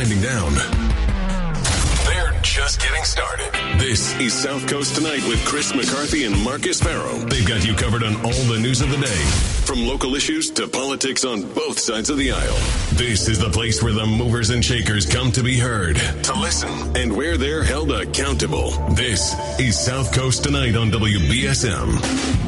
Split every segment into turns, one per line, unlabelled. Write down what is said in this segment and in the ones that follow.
winding down. They're just getting started. This is South Coast Tonight with Chris McCarthy and Marcus Farrow. They've got you covered on all the news of the day, from local issues to politics on both sides of the aisle. This is the place where the movers and shakers come to be heard, to listen, and where they're held accountable. This is South Coast Tonight on WBSM.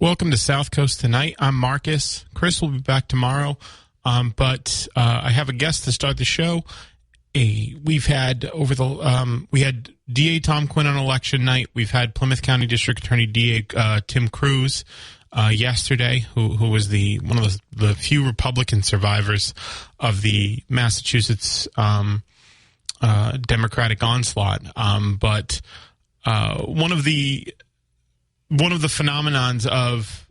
Welcome to South Coast Tonight. I'm Marcus. Chris will be back tomorrow, but I have a guest to start the show. We had DA Tom Quinn on election night. We've had Plymouth County District Attorney DA Tim Cruz yesterday, who was one of the few Republican survivors of the Massachusetts Democratic onslaught. But one of the phenomenons of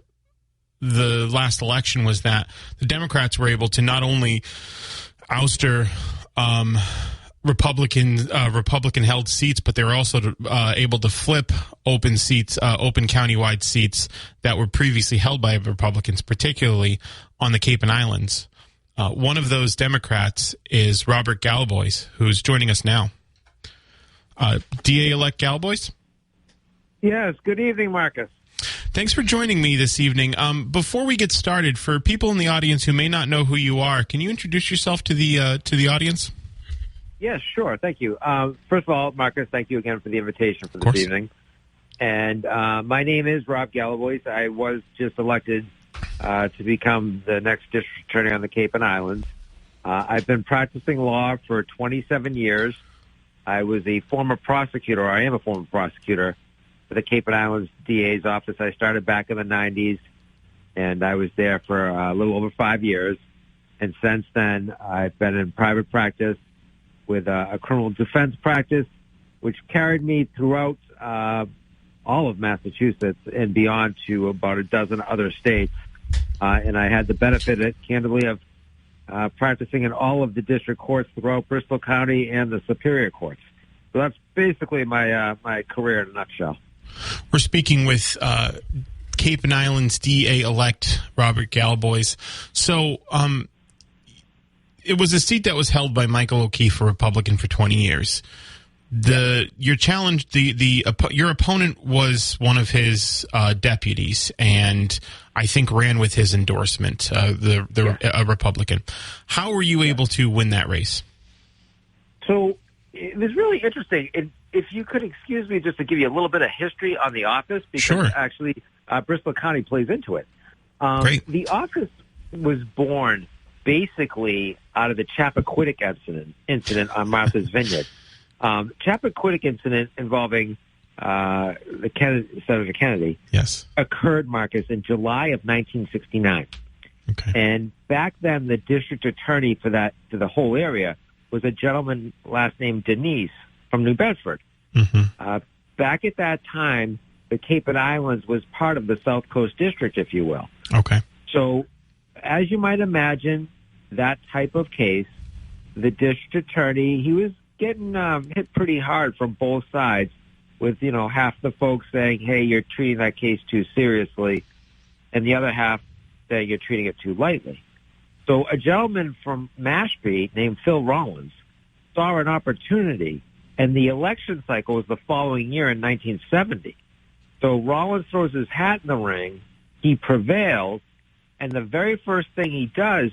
the last election was that the Democrats were able to not only ouster Republican-held seats, but they were also able to flip open countywide seats that were previously held by Republicans, particularly on the Cape and Islands. One of those Democrats is Robert Galibois, who's joining us now. DA-elect Galibois?
Yes, good evening, Marcus.
Thanks for joining me this evening. Before we get started, for people in the audience who may not know who you are, can you introduce yourself to the audience?
Yes, sure. Thank you. First of all, Marcus, thank you again for the invitation for this evening. And my name is Rob Galibois. I was just elected to become the next district attorney on the Cape and Islands. I've been practicing law for 27 years. I was a former prosecutor, or I am a former prosecutor, for the Cape and Islands DA's office. I started back in the 90s, and I was there for a little over 5 years. And since then, I've been in private practice with a criminal defense practice, which carried me throughout all of Massachusetts and beyond to about a dozen other states. And I had the benefit, candidly, of practicing in all of the district courts throughout Bristol County and the Superior Courts. So that's basically my career in a nutshell.
We're speaking with Cape and Islands DA-elect Robert Galibois. So it was a seat that was held by Michael O'Keefe, a Republican, for 20 years. Your opponent was one of his deputies, and I think ran with his endorsement, a Republican. How were you able to win that race?
So it was really interesting. If you could excuse me just to give you a little bit of history on the office, because actually Bristol County plays into it.
Great.
The office was born basically out of the Chappaquiddick incident on Martha's Vineyard. Chappaquiddick incident involving Senator Kennedy occurred, Marcus, in July of 1969.
Okay.
And back then, the district attorney for the whole area was a gentleman last name Denise from New Bedford.
Mm-hmm.
Back at that time, the Cape and Islands was part of the South Coast District, if you will.
Okay. So,
as you might imagine, that type of case, the district attorney, he was getting hit pretty hard from both sides, with half the folks saying, "Hey, you're treating that case too seriously," and the other half saying you're treating it too lightly. So a gentleman from Mashpee named Phil Rollins saw an opportunity, and the election cycle was the following year in 1970. So Rollins throws his hat in the ring, he prevails, and the very first thing he does,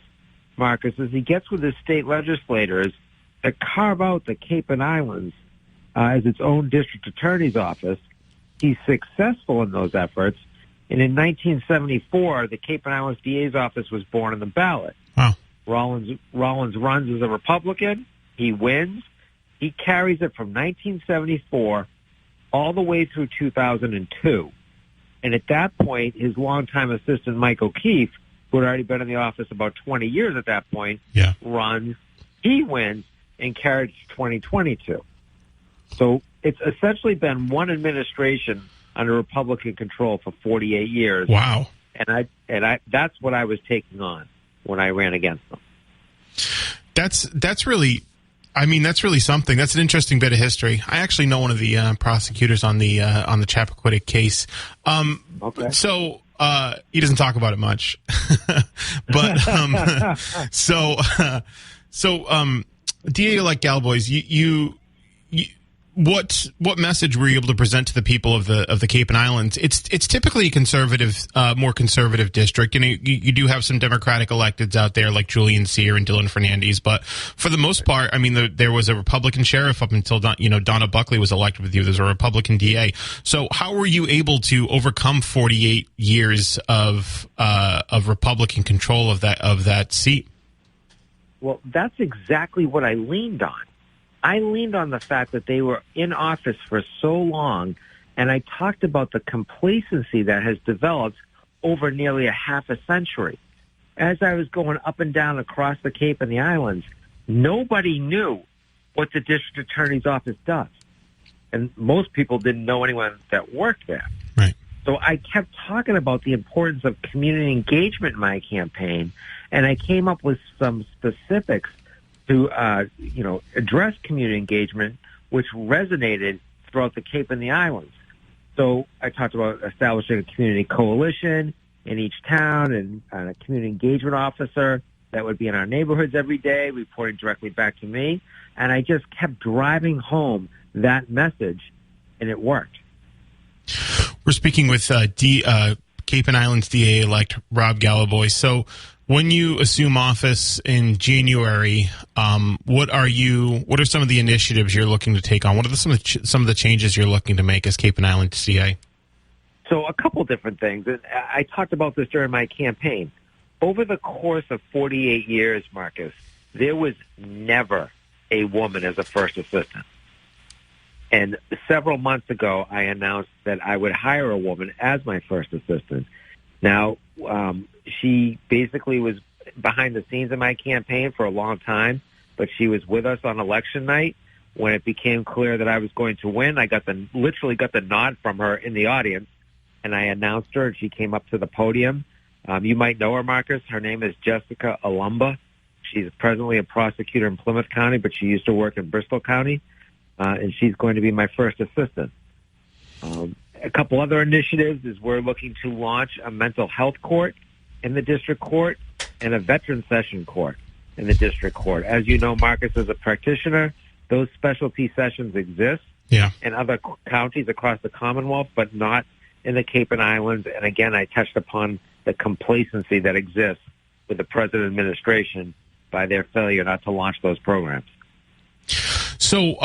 Marcus, is he gets with his state legislators to carve out the Cape and Islands as its own district attorney's office. He's successful in those efforts, and in 1974, the Cape and Islands DA's office was born on the ballot.
Wow.
Rollins runs as a Republican. He wins. He carries it from 1974 all the way through 2002. And at that point, his longtime assistant, Mike O'Keefe, who had already been in the office about 20 years at that point, runs. He wins and carries 2022. So it's essentially been one administration under Republican control for 48 years.
Wow.
And I that's what I was taking on when I ran against them.
That's really, I mean, that's really something. That's an interesting bit of history. I actually know one of the prosecutors on the Chappaquiddick case.
Okay.
So he doesn't talk about it much, but DA-elect Galibois, you what message were you able to present to the people of the Cape and Islands? It's typically a conservative, more conservative district, and you do have some Democratic electeds out there like Julian Sear and Dylan Fernandez, but for the most part, I mean, there was a Republican sheriff up until Donna Buckley was elected with you. There's a Republican DA. So how were you able to overcome 48 years of Republican control of that seat?
Well, that's exactly what I leaned on. I leaned on the fact that they were in office for so long, and I talked about the complacency that has developed over nearly a half a century. As I was going up and down across the Cape and the Islands, nobody knew what the district attorney's office does. And most people didn't know anyone that worked there.
Right.
So I kept talking about the importance of community engagement in my campaign, and I came up with some specifics to, address community engagement, which resonated throughout the Cape and the Islands. So I talked about establishing a community coalition in each town and a community engagement officer that would be in our neighborhoods every day, reporting directly back to me. And I just kept driving home that message, and it worked.
We're speaking with Cape and Islands DA-elect Rob Galibois. So when you assume office in January, what are some of the initiatives you're looking to take on? What are some of the changes you're looking to make as Cape and Islands DA?
So a couple different things. I talked about this during my campaign. Over the course of 48 years, Marcus, there was never a woman as a first assistant. And several months ago, I announced that I would hire a woman as my first assistant. Now, she basically was behind the scenes in my campaign for a long time, but she was with us on election night. When it became clear that I was going to win, I literally got the nod from her in the audience, and I announced her, and she came up to the podium. You might know her, Marcus. Her name is Jessica Alumba. She's presently a prosecutor in Plymouth County, but she used to work in Bristol County, and she's going to be my first assistant. A couple other initiatives is we're looking to launch a mental health court in the district court and a veteran session court in the district court. As you know, Marcus, as a practitioner, those specialty sessions exist in other counties across the Commonwealth, but not in the Cape and Islands. And again, I touched upon the complacency that exists with the present administration by their failure not to launch those programs.
So,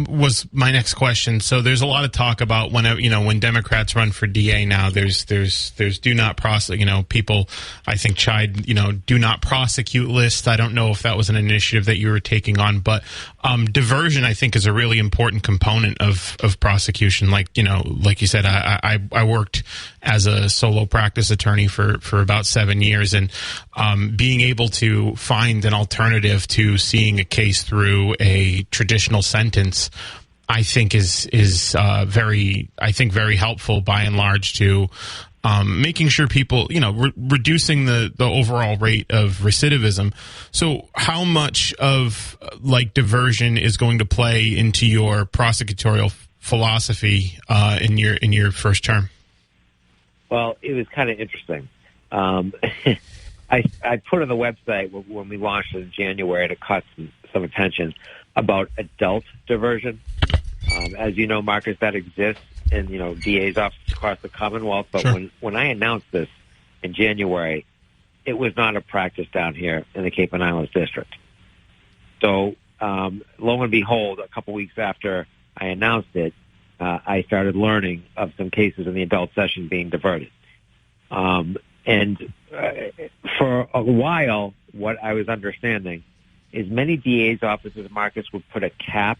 was my next question. So there's a lot of talk about when Democrats run for DA now, there's do not prosecute, people I think chide, do not prosecute list. I don't know if that was an initiative that you were taking on, but diversion I think is a really important component of prosecution. Like you said, I worked as a solo practice attorney for about 7 years, and being able to find an alternative to seeing a case through a traditional sentence, I think is very helpful by and large to making sure people, reducing the overall rate of recidivism. So how much of diversion is going to play into your prosecutorial philosophy in your first term?
Well, it was kind of interesting. I put on the website when we launched in January to cut some attention about adult diversion. As you know, Marcus, that exists in, DA's offices across the Commonwealth. But
sure.
when I announced this in January, it was not a practice down here in the Cape and Islands District. So, lo and behold, a couple weeks after I announced it, I started learning of some cases in the adult session being diverted. And for a while, what I was understanding is many DA's offices, Marcus, would put a cap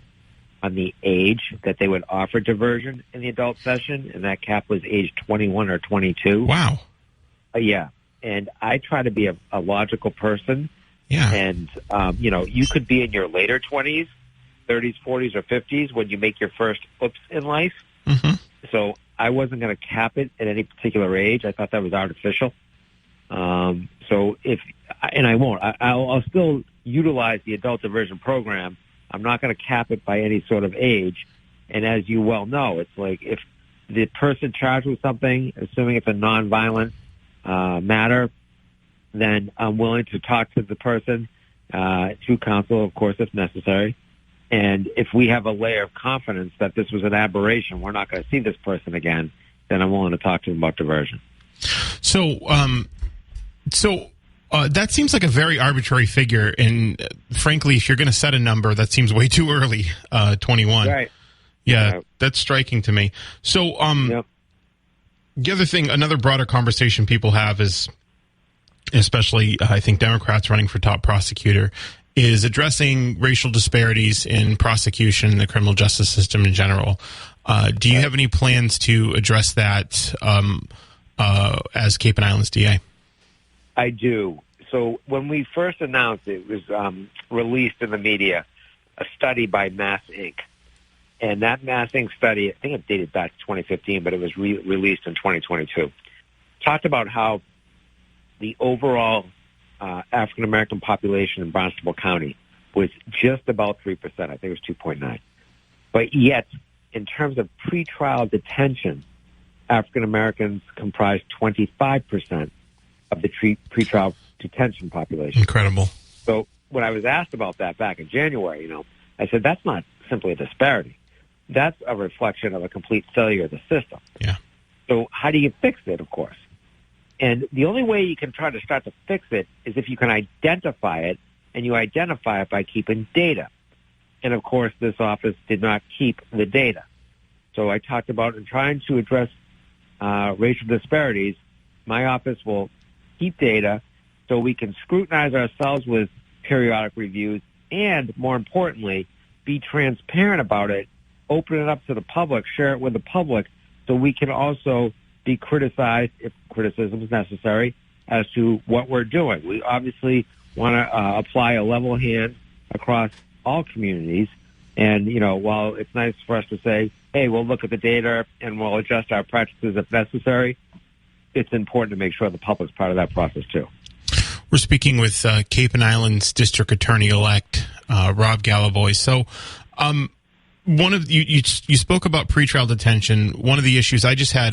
on the age that they would offer diversion in the adult session, and that cap was age 21 or 22.
Wow.
Yeah. And I try to be a logical person.
Yeah.
And, you could be in your later 20s, 30s, 40s, or 50s when you make your first oops in life.
Mm-hmm.
So I wasn't going to cap it at any particular age. I thought that was artificial. I won't. I'll still utilize the adult diversion program, I'm not going to cap it by any sort of age. And as you well know, it's like if the person charged with something, assuming it's a nonviolent matter, then I'm willing to talk to the person through counsel, of course, if necessary. And if we have a layer of confidence that this was an aberration, we're not going to see this person again, then I'm willing to talk to them about diversion.
So that seems like a very arbitrary figure. And frankly, if you're going to set a number, that seems way too early, 21.
Right.
Yeah, that's striking to me. So the other thing, another broader conversation people have is, especially I think Democrats running for top prosecutor, is addressing racial disparities in prosecution in the criminal justice system in general. Do you have any plans to address that as Cape and Islands DA?
I do. So when we first announced it was released in the media, a study by Mass Inc. And that Mass Inc. study, I think it dated back to 2015, but it was released in 2022, talked about how the overall African-American population in Barnstable County was just about 3%. I think it was 2.9. But yet, in terms of pretrial detention, African-Americans comprised 25% of the pretrial detention population.
Incredible.
So when I was asked about that back in January, I said, that's not simply a disparity. That's a reflection of a complete failure of the system.
Yeah.
So how do you fix it, of course? And the only way you can try to start to fix it is if you can identify it, and you identify it by keeping data. And, of course, this office did not keep the data. So I talked about in trying to address racial disparities, my office will keep data so we can scrutinize ourselves with periodic reviews and, more importantly, be transparent about it, open it up to the public, share it with the public, so we can also be criticized, if criticism is necessary, as to what we're doing. We obviously want to apply a level hand across all communities. And, while it's nice for us to say, hey, we'll look at the data and we'll adjust our practices if necessary, it's important to make sure the public's part of that process, too.
We're speaking with Cape and Islands District Attorney-elect Rob Galibois. So, one of you spoke about pretrial detention. One of the issues I just had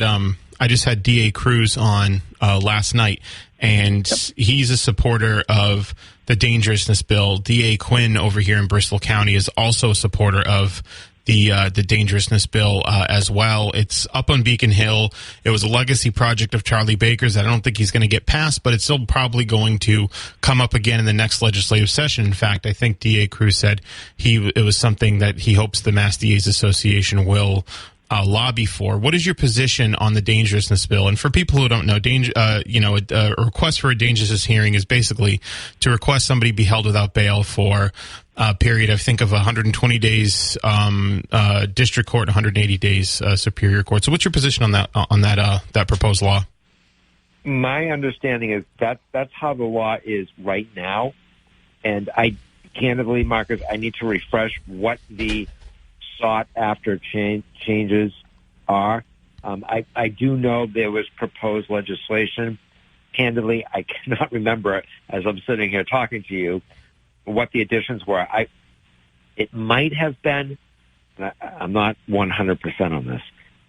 DA Cruz on last night, and he's a supporter of the dangerousness bill. DA Quinn over here in Bristol County is also a supporter of the dangerousness bill as well. It's up on Beacon Hill. It was a legacy project of Charlie Baker's. I don't think he's going to get passed, but it's still probably going to come up again in the next legislative session. In fact, I think DA Cruz said it was something that he hopes the Mass DAs Association will lobby for. What is your position on the dangerousness bill? And for people who don't know, a request for a dangerousness hearing is basically to request somebody be held without bail for a period, I think, of 120 days district court, 180 days superior court. So what's your position on that proposed law?
My understanding is that's how the law is right now. And candidly, Marcus, I need to refresh what the sought-after changes are. I do know there was proposed legislation. Candidly, I cannot remember, as I'm sitting here talking to you, what the additions were. It might have been, I'm not 100% on this,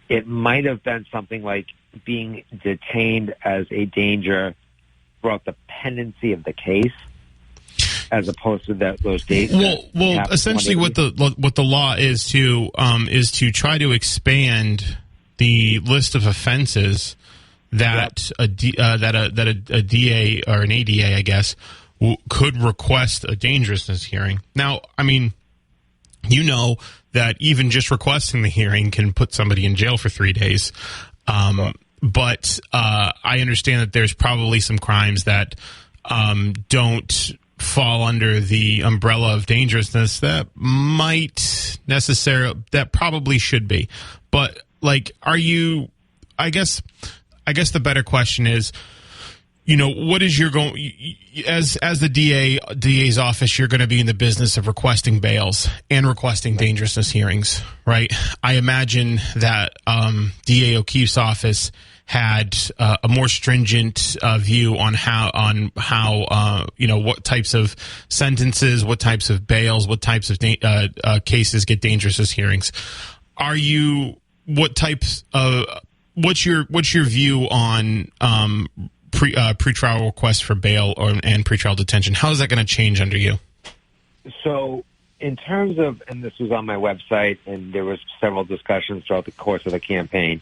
it might have been something like being detained as a danger throughout the pendency of the case, as opposed to those dates.
Well, essentially, what the law is to try to expand the list of offenses that a DA or an ADA, I guess, could request a dangerousness hearing. Now, I mean, that even just requesting the hearing can put somebody in jail for 3 days. But I understand that there's probably some crimes that don't fall under the umbrella of dangerousness that probably should be. But I guess the better question is, what is your as the DA's office? You're going to be in the business of requesting bails and requesting dangerousness hearings, right? I imagine that DA O'Keefe's office had a more stringent view on how what types of sentences, what types of bails, what types of cases get dangerousness hearings. What's your view on pretrial requests for bail and pretrial detention? How is that going to change under you?
So in terms of, and this was on my website, and there was several discussions throughout the course of the campaign,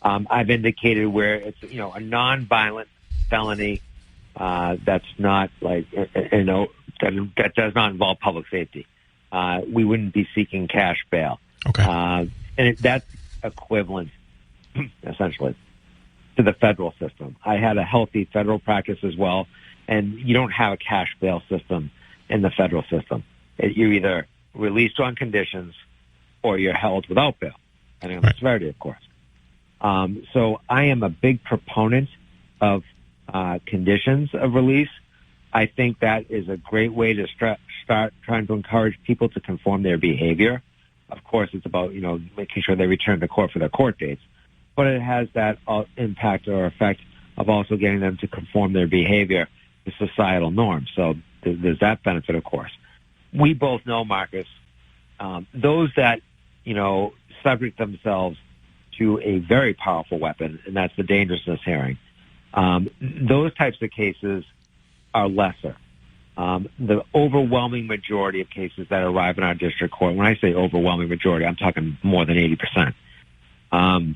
I've indicated where it's, a non-violent felony that's not that does not involve public safety. We wouldn't be seeking cash bail.
Okay.
And that's equivalent, essentially, to the federal system. I had a healthy federal practice as well, and you don't have a cash bail system in the federal system. You're either released on conditions or you're held without bail, depending on the severity, of course. So I am a big proponent of conditions of release. I think that is a great way to start trying to encourage people to conform their behavior. Of course, it's about, making sure they return to court for their court dates. But it has that impact or effect of also getting them to conform their behavior to societal norms. So there's that benefit, of course. We both know, Marcus, those that, subject themselves to a very powerful weapon, and that's the dangerousness hearing. Those types of cases are lesser. The overwhelming majority of cases that arrive in our district court, when I say overwhelming majority, I'm talking more than 80%,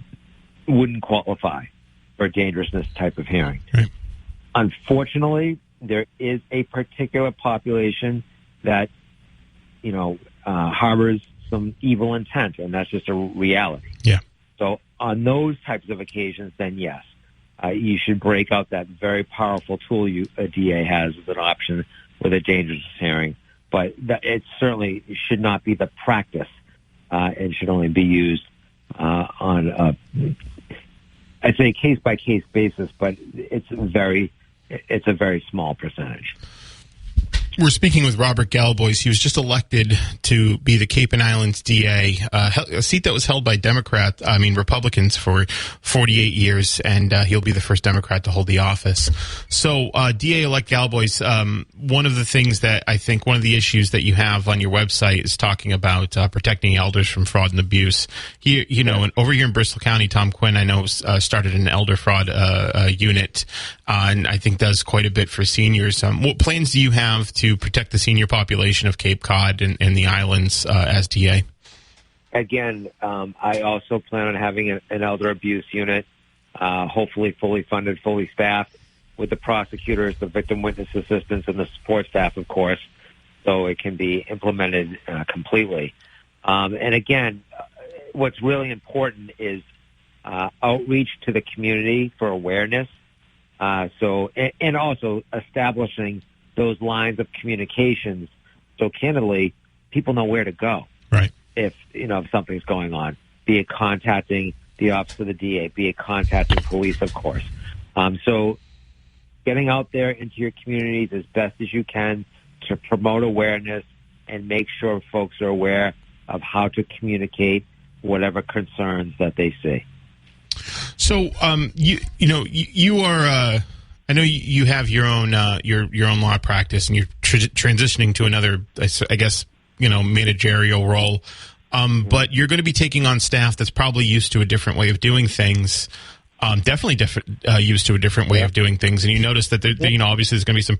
wouldn't qualify for a dangerousness type of hearing.
Right.
Unfortunately, there is a particular population that, harbors some evil intent, and that's just a reality.
Yeah.
So on those types of occasions, then yes, you should break out that very powerful tool a DA has as an option with a dangerousness hearing. But it certainly should not be the practice, and should only be used on I'd say case-by-case basis, but it's a very small percentage.
We're speaking with Robert Galibois. He was just elected to be the Cape and Islands DA, a seat that was held by Republicans for 48 years, and he'll be the first Democrat to hold the office. So, DA-elect Galibois, one of the things that I think, one of the issues that you have on your website is talking about protecting elders from fraud and abuse. And over here in Bristol County, Tom Quinn, I know, started an elder fraud unit, and I think does quite a bit for seniors. What plans do you have to protect the senior population of Cape Cod and the islands as DA?
Again, I also plan on having an elder abuse unit, hopefully fully funded, fully staffed, with the prosecutors, the victim witness assistants, and the support staff, of course, so it can be implemented completely. And again, what's really important is outreach to the community for awareness. And also establishing those lines of communications, so candidly, people know where to go.
Right.
If something's going on, be it contacting the office of the DA, be it contacting police, of course. So getting out there into your communities as best as you can to promote awareness and make sure folks are aware of how to communicate whatever concerns that they see.
So, you are. I know you have your own law practice, and you're transitioning to another, I guess, managerial role. But you're going to be taking on staff that's probably used to a different way of doing things. Definitely used to a different way of doing things. And you notice that obviously there's going to be some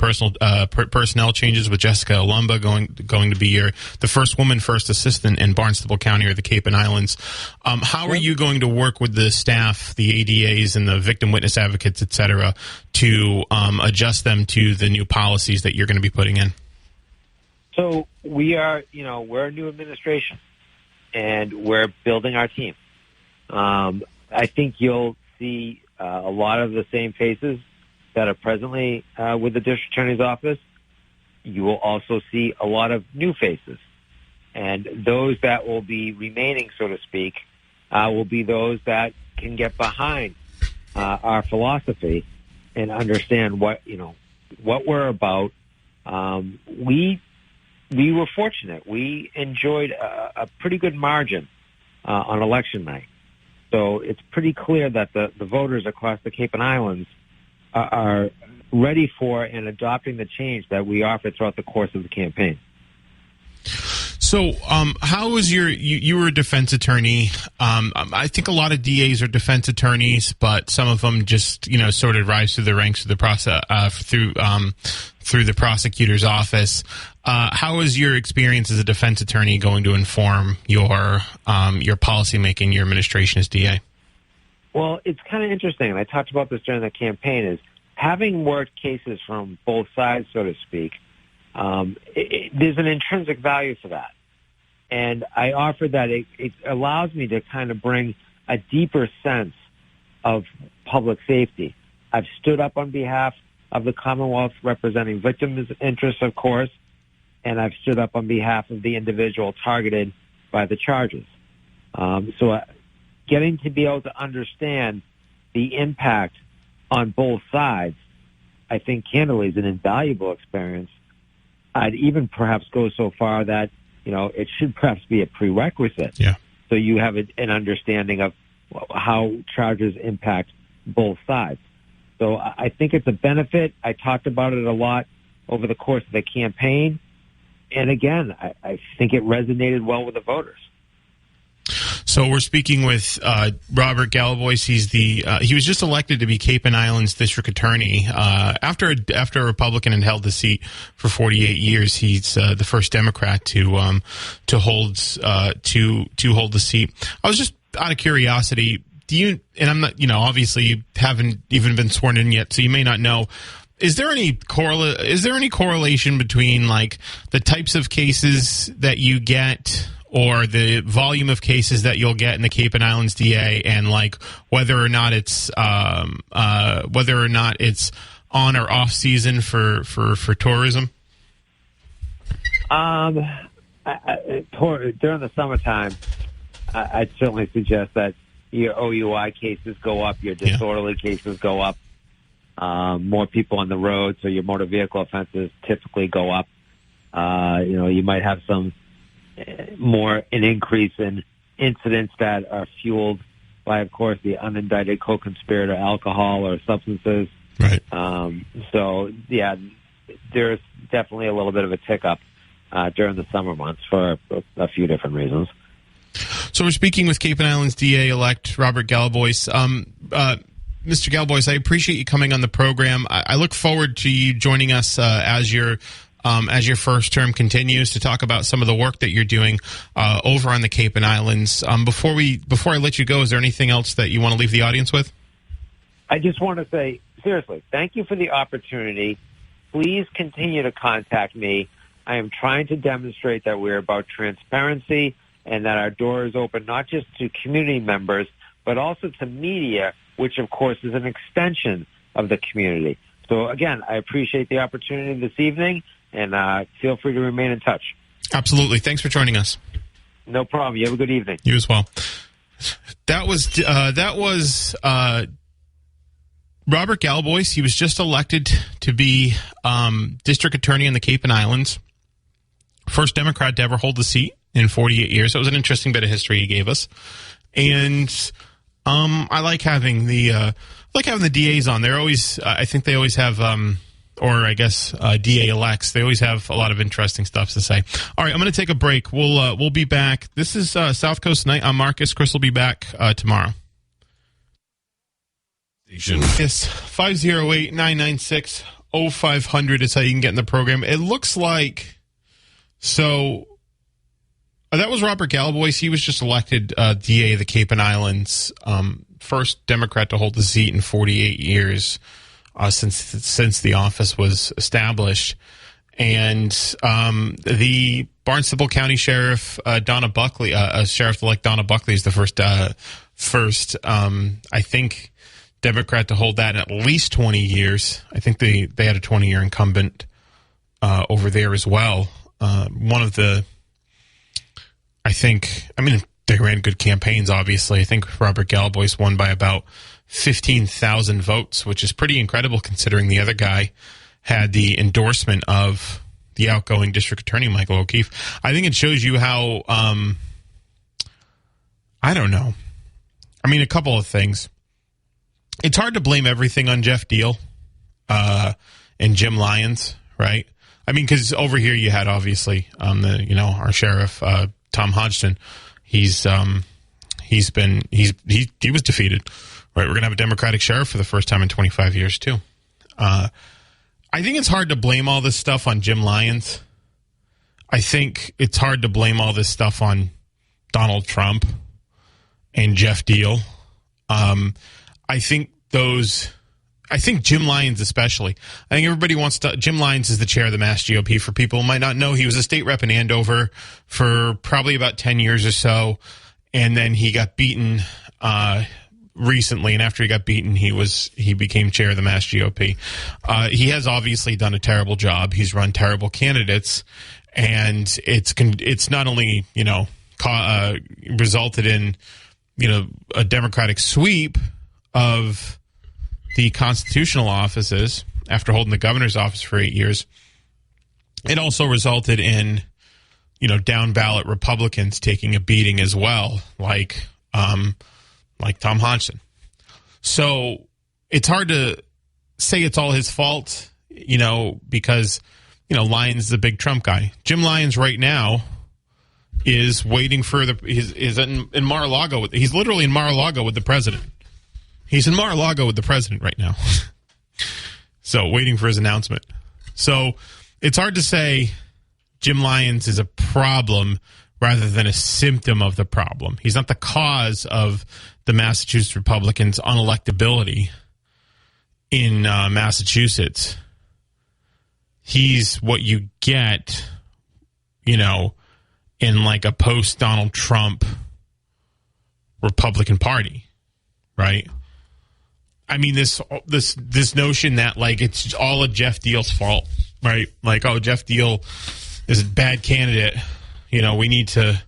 personnel changes with Jessica Alumba going to be the first woman first assistant in Barnstable County or the Cape and Islands. How are you going to work with the staff, the ADAs and the victim witness advocates, et cetera, to adjust them to the new policies that you're going to be putting in?
So we're a new administration, and we're building our team. I think you'll see a lot of the same faces that are presently with the district attorney's office. You will also see a lot of new faces. And those that will be remaining, so to speak, will be those that can get behind our philosophy and understand what we're about. We were fortunate. We enjoyed a pretty good margin on election night. So it's pretty clear that the voters across the Cape and Islands are ready for and adopting the change that we offered throughout the course of the campaign.
So, how was you were a defense attorney. I think a lot of DAs are defense attorneys, but some of them just, sort of rise through the ranks of the process, through the prosecutor's office. How was your experience as a defense attorney going to inform your policy making, your administration as DA?
Well, it's kind of interesting, and I talked about this during the campaign, is having worked cases from both sides, so to speak, there's an intrinsic value for that. And I offer that it allows me to kind of bring a deeper sense of public safety. I've stood up on behalf of the Commonwealth representing victims' interests, of course, and I've stood up on behalf of the individual targeted by the charges. So getting to be able to understand the impact on both sides, I think, candidly, is an invaluable experience. I'd even perhaps go so far that, it should perhaps be a prerequisite.
Yeah.
So you have an understanding of how charges impact both sides. So I think it's a benefit. I talked about it a lot over the course of the campaign. And again, I think it resonated well with the voters.
So we're speaking with Robert Galibois. He was just elected to be Cape and Islands District Attorney after a Republican had held the seat for 48 years. He's the first Democrat to hold the seat. I was just out of curiosity. Do you? And I'm not. Obviously, you haven't even been sworn in yet, so you may not know. Is there any correlation between like the types of cases that you get, or the volume of cases that you'll get in the Cape and Islands DA, and like whether or not it's on or off season for tourism?
During the summertime, I'd certainly suggest that your OUI cases go up, your disorderly cases go up, more people on the road, so your motor vehicle offenses typically go up. You might have an increase in incidents that are fueled by, of course, the unindicted co-conspirator alcohol or substances.
Right.
So, yeah, there's definitely a little bit of a tick up during the summer months for a few different reasons.
So we're speaking with Cape and Islands DA-elect Robert Galibois. Mr. Galibois, I appreciate you coming on the program. I look forward to you joining us as your first term continues to talk about some of the work that you're doing over on the Cape and Islands. Before I let you go, is there anything else that you want to leave the audience with?
I just want to say, seriously, thank you for the opportunity. Please continue to contact me. I am trying to demonstrate that we're about transparency and that our door is open not just to community members, but also to media, which, of course, is an extension of the community. So, again, I appreciate the opportunity this evening, and feel free to remain in touch.
Absolutely. Thanks for joining us.
No problem. You have a good evening.
You as well. That was Robert Galibois. He was just elected to be district attorney in the Cape and Islands. First Democrat to ever hold the seat in 48 years. So it was an interesting bit of history he gave us. And I like having the DAs on. They're always, I think they always have, DA elects. They always have a lot of interesting stuff to say. All right, I'm going to take a break. We'll be back. This is South Coast Tonight. I'm Marcus. Chris will be back tomorrow. Yes, 508-996-0500 is how you can get in the program. It looks like that was Robert Galibois. He was just elected DA of the Cape and Islands, first Democrat to hold the seat in 48 years since the office was established. And the Barnstable County Sheriff Donna Buckley, Sheriff-elect Donna Buckley, is the first I think, Democrat to hold that in at least 20 years. I think they had a 20-year incumbent over there as well. they ran good campaigns, obviously. I think Robert Galibois won by about 15,000 votes, which is pretty incredible considering the other guy had the endorsement of the outgoing district attorney, Michael O'Keefe. I think it shows you how, I don't know. I mean, a couple of things. It's hard to blame everything on Jeff Deal and Jim Lyons, right? I mean, because over here you had obviously our sheriff Tom Hodgson. He was defeated, right? We're gonna have a Democratic sheriff for the first time in 25 years too. I think it's hard to blame all this stuff on Jim Lyons. I think it's hard to blame all this stuff on Donald Trump and Jeff Deal. I think Jim Lyons especially. I think everybody wants to. Jim Lyons is the chair of the Mass GOP. For people who might not know, he was a state rep in Andover for probably about 10 years or so, and then he got beaten recently. And after he got beaten, he became chair of the Mass GOP. He has obviously done a terrible job. He's run terrible candidates, and it's not only resulted in a Democratic sweep of the constitutional offices after holding the governor's office for 8 years. It also resulted in, down ballot Republicans taking a beating as well, like Tom Hodgson. So it's hard to say it's all his fault, because, Lyons is a big Trump guy. Jim Lyons right now is waiting for is in Mar-a-Lago. He's literally in Mar-a-Lago with the president. He's in Mar-a-Lago with the president right now. So, waiting for his announcement. So, it's hard to say Jim Lyons is a problem rather than a symptom of the problem. He's not the cause of the Massachusetts Republicans' unelectability in Massachusetts. He's what you get, in like a post-Donald Trump Republican Party, right? I mean, this notion that, like, it's all of Jeff Deal's fault, right? Like, oh, Jeff Deal is a bad candidate. We need to,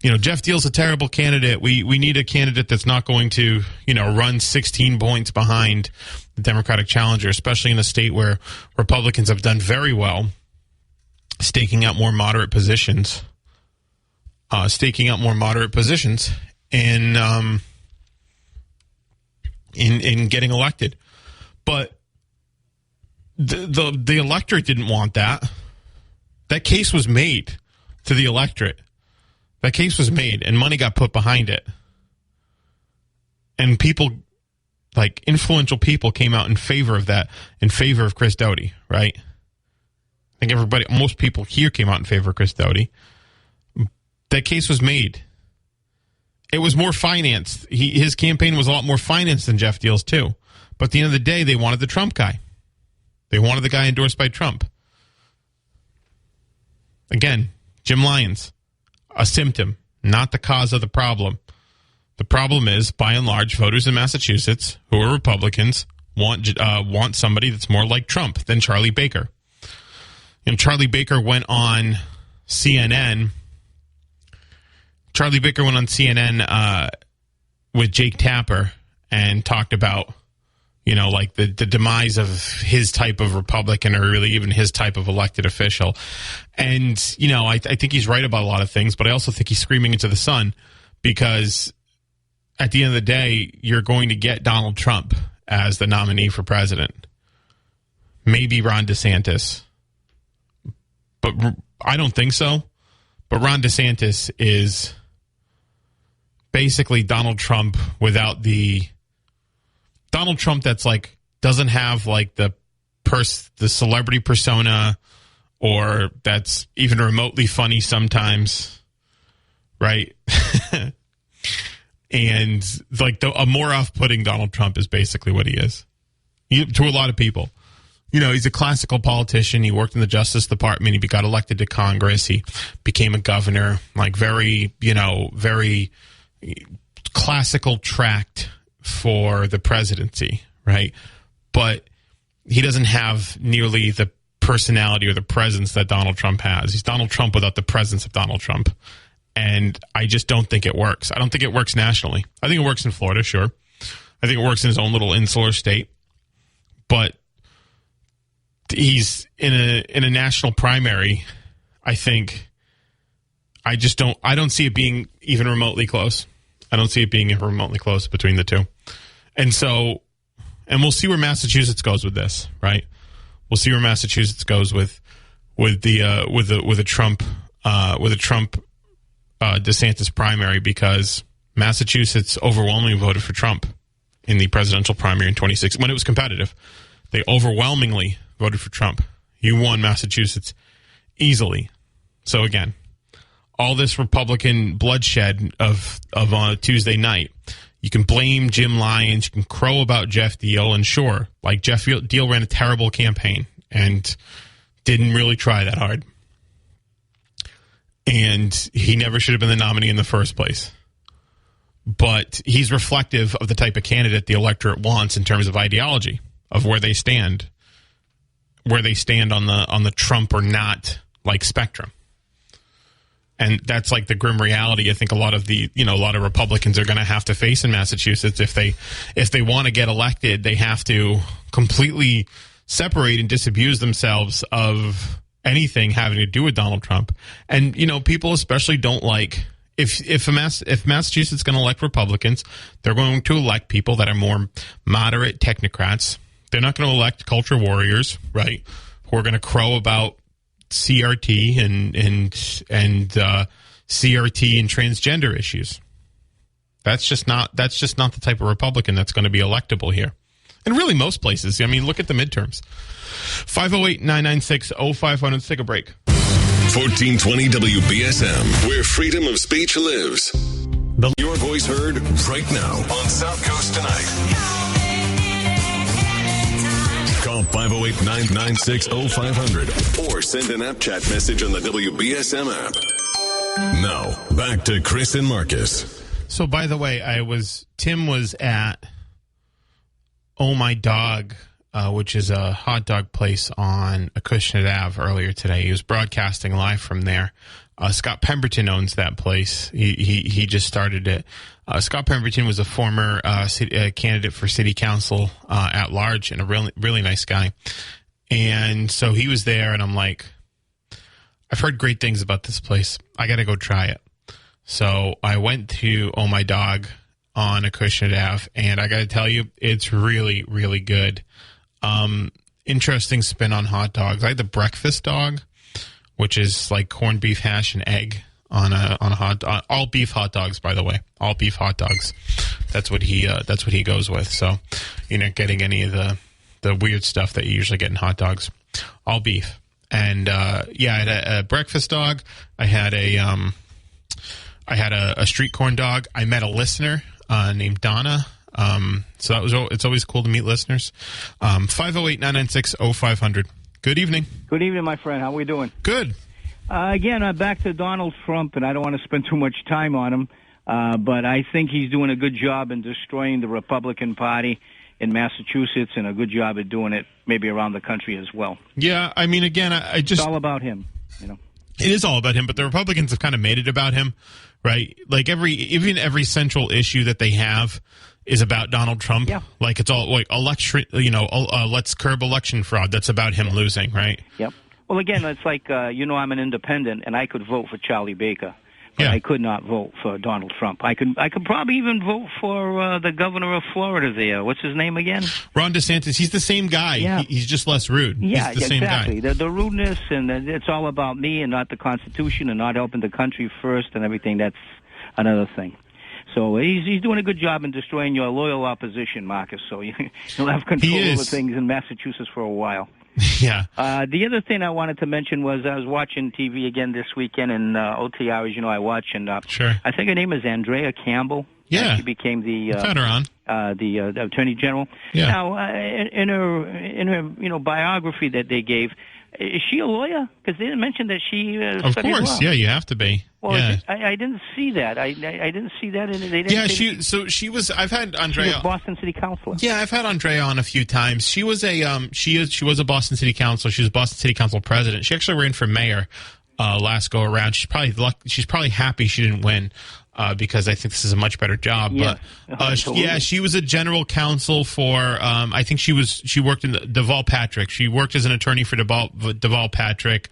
Jeff Deal's a terrible candidate. We need a candidate that's not going to, run 16 points behind the Democratic challenger, especially in a state where Republicans have done very well staking out more moderate positions in getting elected. But the electorate didn't want that. That case was made to the electorate. That case was made, and money got put behind it. And people, like influential people, came out in favor of that, in favor of Chris Doughty, right? I think most people here came out in favor of Chris Doughty. That case was made. It was more financed. His campaign was a lot more financed than Jeff Deal's, too. But at the end of the day, they wanted the Trump guy. They wanted the guy endorsed by Trump. Again, Jim Lyons, a symptom, not the cause of the problem. The problem is, by and large, voters in Massachusetts who are Republicans want somebody that's more like Trump than Charlie Baker. Charlie Baker went on CNN. With Jake Tapper and talked about, like the demise of his type of Republican, or really even his type of elected official. And, I think he's right about a lot of things, but I also think he's screaming into the sun, because at the end of the day, you're going to get Donald Trump as the nominee for president. Maybe Ron DeSantis. But I don't think so. But Ron DeSantis is basically Donald Trump without the Donald Trump that's like doesn't have like the celebrity persona, or that's even remotely funny sometimes, right? And like a more off-putting Donald Trump is basically what he is to a lot of people. He's a classical politician. He worked in the Justice Department. He got elected to Congress. He became a governor, like very classical tract for the presidency, right? But he doesn't have nearly the personality or the presence that Donald Trump has. He's Donald Trump without the presence of Donald Trump. And I just don't think it works. I don't think it works nationally. I think it works in Florida, sure. I think it works in his own little insular state. But he's in a national primary. I don't see it being even remotely close. I don't see it being remotely close between the two. And we'll see where Massachusetts goes with this, right? We'll see where Massachusetts goes with a Trump DeSantis primary, because Massachusetts overwhelmingly voted for Trump in the presidential primary in 2016 when it was competitive. They overwhelmingly voted for Trump. You won Massachusetts easily. So again, all this Republican bloodshed of on a Tuesday night, you can blame Jim Lyons, you can crow about Jeff Deal, and sure, like Jeff Deal ran a terrible campaign and didn't really try that hard. And he never should have been the nominee in the first place. But he's reflective of the type of candidate the electorate wants in terms of ideology, of where they stand on the Trump or not like spectrum. And that's like the grim reality I think a lot of Republicans are going to have to face in Massachusetts if they want to get elected. They have to completely separate and disabuse themselves of anything having to do with Donald Trump. And people especially don't like if Massachusetts is going to elect Republicans, they're going to elect people that are more moderate technocrats. They're not going to elect culture warriors, right? Who are going to crow about CRT and CRT and transgender issues. That's just not the type of Republican that's going to be electable here. And really most places. I mean, look at the midterms. 508-996-0500. Let's take a break.
1420 WBSM, where freedom of speech lives. Your voice heard right now on South Coast Tonight. Call 508-996-0500 or send an app chat message on the WBSM app. Now, back to Chris and Marcus.
So, by the way, Tim was at Oh My Dog, which is a hot dog place on Acushnet Ave earlier today. He was broadcasting live from there. Scott Pemberton owns that place. He just started it. Scott Pemberton was a former candidate for city council at large and a really nice guy. And so he was there, and I'm like, I've heard great things about this place. I got to go try it. So I went to Oh My Dog on Acushnet Ave, and I got to tell you, it's really, really good. Interesting spin on hot dogs. I had the breakfast dog, which is like corned beef hash and egg on a hot dog. All beef hot dogs, by the way. All beef hot dogs. That's what he goes with. So you're not getting any of the weird stuff that you usually get in hot dogs. All beef. And I had a breakfast dog. I had a street corn dog. I met a listener named Donna. So it's always cool to meet listeners. 508-996-0500. Good evening.
Good evening, my friend. How are we doing?
Good.
Again, back to Donald Trump, and I don't want to spend too much time on him, but I think he's doing a good job in destroying the Republican Party in Massachusetts, and a good job at doing it maybe around the country as well.
Yeah, I mean, again, it's
all about him,
It is all about him, but the Republicans have kind of made it about him, right? Like every central issue that they have is about Donald Trump.
Yeah.
Like it's all like election, let's curb election fraud. That's about him losing, right?
Yep. Well, again, it's like, I'm an independent, and I could vote for Charlie Baker, but I could not vote for Donald Trump. I could probably even vote for the governor of Florida there. What's his name again?
Ron DeSantis. He's the same guy.
Yeah.
He's just less rude.
Yeah,
he's the same
exactly.
guy.
The rudeness, and it's all about me and not the Constitution and not helping the country first and everything. That's another thing. So he's doing a good job in destroying your loyal opposition, Marcus. So you'll have control over things in Massachusetts for a while.
Yeah.
The other thing I wanted to mention was I was watching TV again this weekend, and OTR, as you know, I watch, and
sure.
I think her name is Andrea Campbell.
Yeah.
She became the Attorney General.
Yeah.
Now, in her biography that they gave, is she a lawyer? Because they didn't mention that she
of
studied
course,
law.
Yeah, you have to be.
Well,
yeah.
I didn't see that. I didn't see that. They didn't
she was. I've had Andrea.
She was Boston City Councilor.
Yeah, I've had Andrea on a few times. She was a she was a Boston City Councilor. She was a Boston City Council president. She actually ran for mayor last go around. She's probably happy she didn't win. Because I think this is a much better job.
Yeah.
But she was a general counsel for. I think she worked in Deval Patrick. She worked as an attorney for Deval Patrick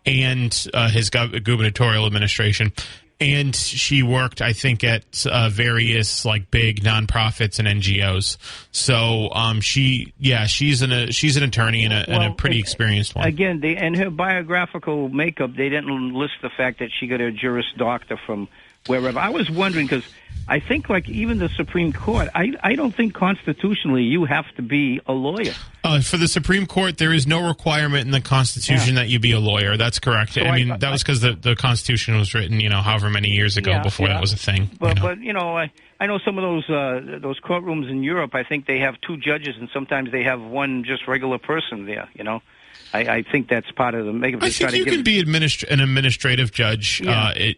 and his gubernatorial administration. And she worked, I think, at various like big nonprofits and NGOs. So she's an attorney and a pretty experienced one.
Again, in her biographical makeup, they didn't list the fact that she got a Juris Doctor from wherever. I was wondering, because I think, like, even the Supreme Court, I don't think constitutionally you have to be a lawyer.
For the Supreme Court, there is no requirement in the Constitution that you be a lawyer. That's correct. So that was because the Constitution was written, however many years ago before that was a thing.
But I know some of those courtrooms in Europe, I think they have two judges, and sometimes they have one just regular person there, I think that's part of the makeup.
I think you can be an administrative judge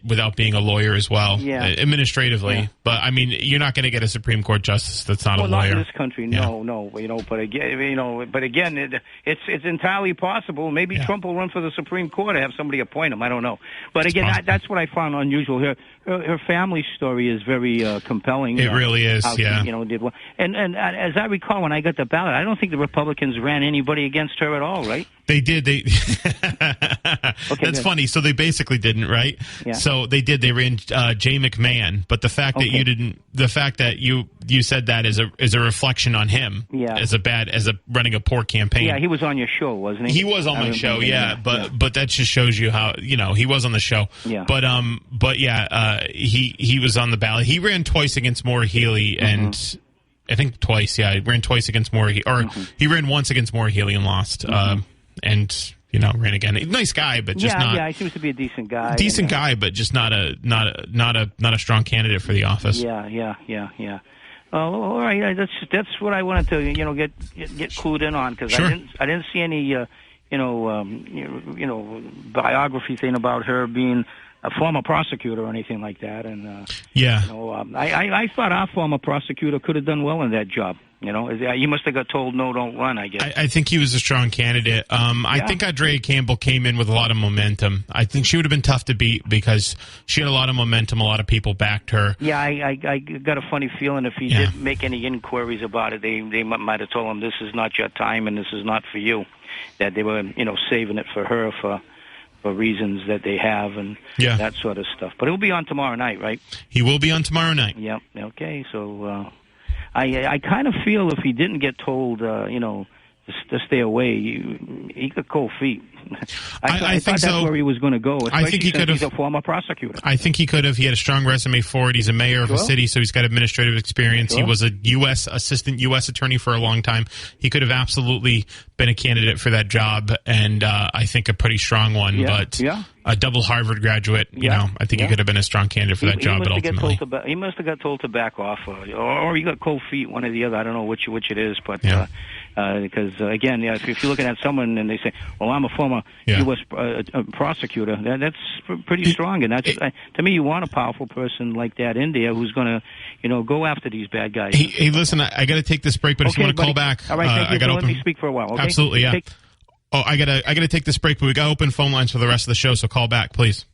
without being a lawyer as well, administratively. Yeah. But I mean, you're not going to get a Supreme Court justice that's not a lawyer.
Not in this country, no. But again, it's entirely possible. Maybe Trump will run for the Supreme Court and have somebody appoint him. I don't know. But again, that's what I found unusual here. Her family story is very compelling.
It really is.
She, did well. And as I recall, when I got the ballot, I don't think the Republicans ran anybody against her at all, right?
They did. That's funny. So they basically didn't, right?
Yeah.
So they did. They ran Jay McMahon, but the fact that you didn't, the fact that you said that is a reflection on him.
Yeah.
As running a poor campaign.
Yeah, he was on your show, wasn't he?
He was on my show. Yeah, but that just shows you how he was on the show.
Yeah.
But he was on the ballot. He ran twice against Maura Healey and. I think twice, he ran twice against Maura Healey, he ran once against Maura Healey and lost. And ran again. Nice guy, but just not.
Yeah, he seems to be a decent guy.
Decent guy, but just not a strong candidate for the office.
Yeah. Oh, all right. That's what I wanted to get clued in on, because
sure.
I didn't see any biography thing about her being a former prosecutor or anything like that. And I thought our former prosecutor could have done well in that job. He must have got told, no, don't run, I guess.
I think he was a strong candidate. I think Andrea Campbell came in with a lot of momentum. I think she would have been tough to beat because she had a lot of momentum. A lot of people backed her.
Yeah, I got a funny feeling if he didn't make any inquiries about it, they might have told him this is not your time and this is not for you, that they were, saving it for her for reasons that they have and that sort of stuff. But he'll be on tomorrow night, right?
He will be on tomorrow night.
Yep. Okay, so... I kind of feel if he didn't get told, to stay away, he got cold feet. I thought that's where he was going to go.
I think he could have.
He's a former prosecutor.
I think he could have. He had a strong resume for it. He's a mayor of a city, so he's got administrative experience. He was a assistant U.S. attorney for a long time. He could have absolutely been a candidate for that job, and I think a pretty strong one. A double Harvard graduate, I think he could have been a strong candidate for that job. But ultimately,
he must have got told to back off, or he got cold feet, one or the other. I don't know which it is, but because again, if you're looking at someone and they say, "Well, I'm a former U.S. Prosecutor," that's pretty strong, and that's to me, you want a powerful person like that in there who's going to, go after these bad guys.
Hey, listen, I got to take this break, but if you want to call back,
all right, thank you. Let me speak for a while. Okay?
Absolutely, yeah. I gotta take this break, but we got open phone lines for the rest of the show, so call back, please.